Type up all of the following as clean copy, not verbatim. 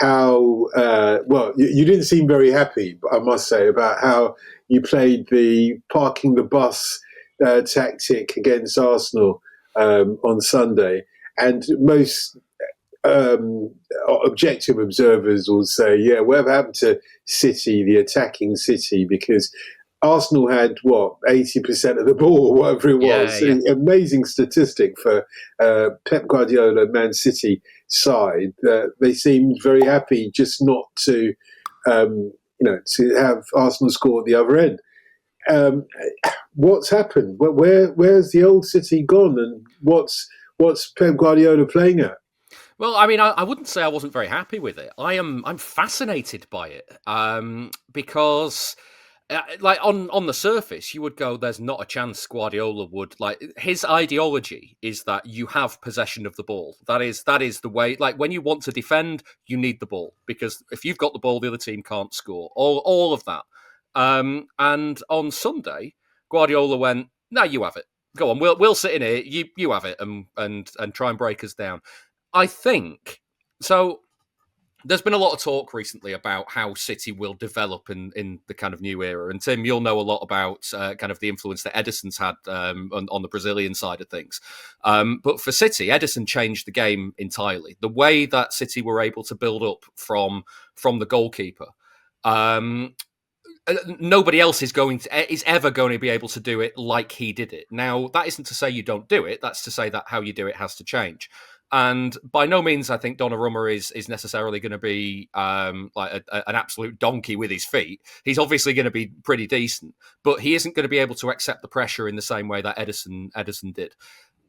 how well you didn't seem very happy, I must say, about how you played the parking the bus tactic against Arsenal on Sunday, and most um, objective observers will say, yeah, whatever happened to City, the attacking City, because Arsenal had what 80% of the ball, or whatever it Yeah, was. yeah. Amazing statistic for Pep Guardiola, Man City side. They seemed very happy just not to, to have Arsenal score at the other end. Um, what's happened? Where's the old City gone? And what's Pep Guardiola playing at? Well, I mean, I wouldn't say I wasn't very happy with it. I'm fascinated by it because, like on the surface, you would go, "There's not a chance Guardiola would like." His ideology is that you have possession of the ball. That is the way. Like when you want to defend, you need the ball because if you've got the ball, the other team can't score. All of that. And on Sunday, Guardiola went, "No, you have it. Go on. We'll sit in here. You have it and try and break us down." I think so. There's been a lot of talk recently about how City will develop in the kind of new era. And Tim, you'll know a lot about kind of the influence that Edison's had on the Brazilian side of things. But for City, Edison changed the game entirely. The way that City were able to build up from the goalkeeper. Nobody else is ever going to be able to do it like he did it. Now, that isn't to say you don't do it. That's to say that how you do it has to change. And by no means, I think Donnarumma is necessarily going to be like an absolute donkey with his feet. He's obviously going to be pretty decent, but he isn't going to be able to accept the pressure in the same way that Edison did.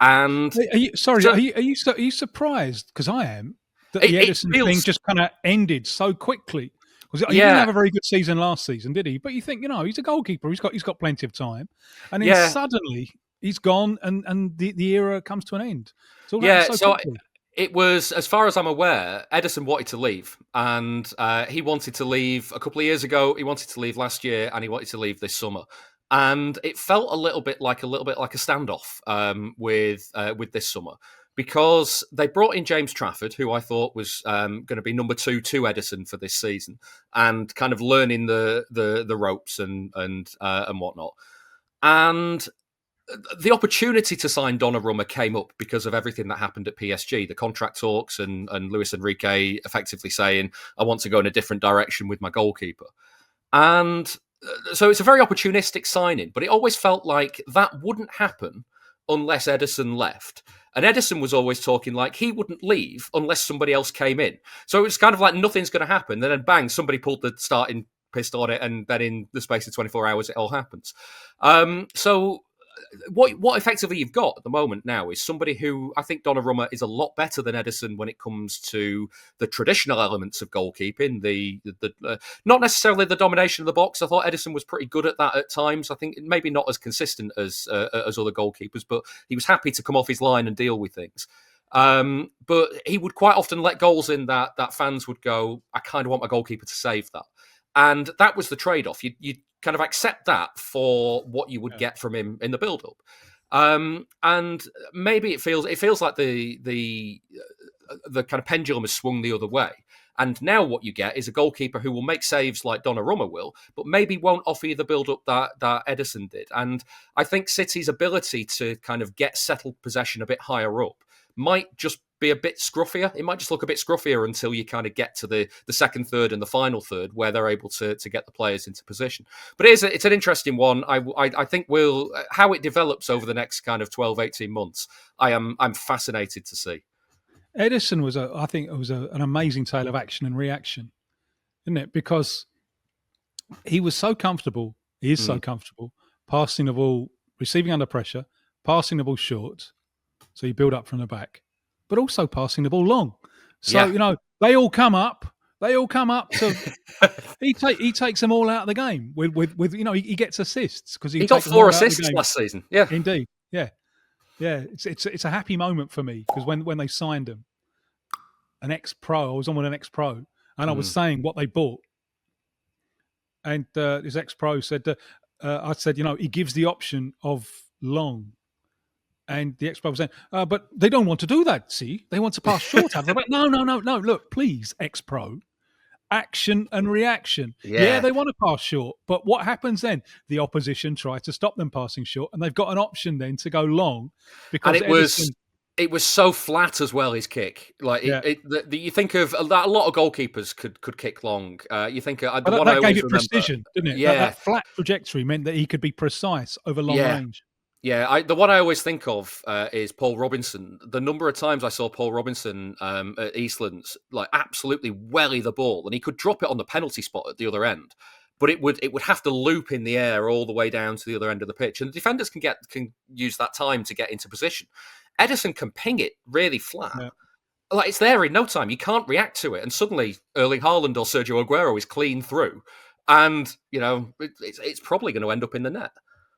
And sorry, so are you surprised? Because I am that the it Edison thing feels, just kind of ended so quickly. Because he didn't yeah, have a very good season last season, did he? But you think, he's a goalkeeper. He's got plenty of time, and then yeah, suddenly he's gone, and the era comes to an end. It's all happened yeah. so So quickly. it was, as far as I'm aware, Edison wanted to leave, and he wanted to leave a couple of years ago. He wanted to leave last year, and he wanted to leave this summer. And it felt a little bit like a standoff with this summer because they brought in James Trafford, who I thought was going to be number two to Edison for this season, and kind of learning the ropes and whatnot. And the opportunity to sign Donnarumma came up because of everything that happened at PSG, the contract talks, and Luis Enrique effectively saying, "I want to go in a different direction with my goalkeeper." And so it's a very opportunistic signing, but it always felt like that wouldn't happen unless Edison left. And Edison was always talking like he wouldn't leave unless somebody else came in. So it was kind of like nothing's going to happen. Then bang, somebody pulled the starting pistol on it, and then in the space of 24 hours, it all happens. So what effectively you've got at the moment now is somebody who I think Donnarumma is a lot better than Edison when it comes to the traditional elements of goalkeeping. Not necessarily the domination of the box. I thought Edison was pretty good at that at times. I think maybe not as consistent as other goalkeepers, but he was happy to come off his line and deal with things. But he would quite often let goals in that fans would go, I kind of want my goalkeeper to save that. And that was the trade-off. You kind of accept that for what you would get from him in the build-up. And maybe it feels like the kind of pendulum has swung the other way. And now what you get is a goalkeeper who will make saves like Donnarumma will, but maybe won't offer you the build-up that Edison did. And I think City's ability to kind of get settled possession a bit higher up might just be a bit scruffier. It might just look a bit scruffier until you kind of get to the second third and the final third where they're able to get the players into position. But it's an interesting one. I think how it develops over the next kind of 12, 18 months, I'm fascinated to see. Edison I think it was an amazing tale of action and reaction, isn't it? Because he was so comfortable. He is so comfortable passing the ball, receiving under pressure, passing the ball short. So you build up from the back, but also passing the ball long. So, they all come up. To he takes them all out of the game with he gets assists because he got 4 assists last season. Yeah, indeed. Yeah. It's a happy moment for me because when they signed him, an ex-pro, I was on with an ex-pro, and I was saying what they bought, and his ex-pro said, I said, he gives the option of long. And the ex-pro was saying, but they don't want to do that. See, they want to pass short. I'm like, no. Look, please, ex-pro, action and reaction. Yeah, they want to pass short, but what happens then? The opposition try to stop them passing short, and they've got an option then to go long because and it was so flat as well. His kick, like you think of a lot of goalkeepers could kick long. You think that gave it precision, didn't it? Yeah, that flat trajectory meant that he could be precise over long range. Yeah, the one I always think of is Paul Robinson. The number of times I saw Paul Robinson at Eastlands like absolutely welly the ball, and he could drop it on the penalty spot at the other end, but it would have to loop in the air all the way down to the other end of the pitch, and the defenders can use that time to get into position. Edison can ping it really flat. Yeah. Like it's there in no time. You can't react to it, and suddenly Erling Haaland or Sergio Aguero is clean through, and it's probably going to end up in the net.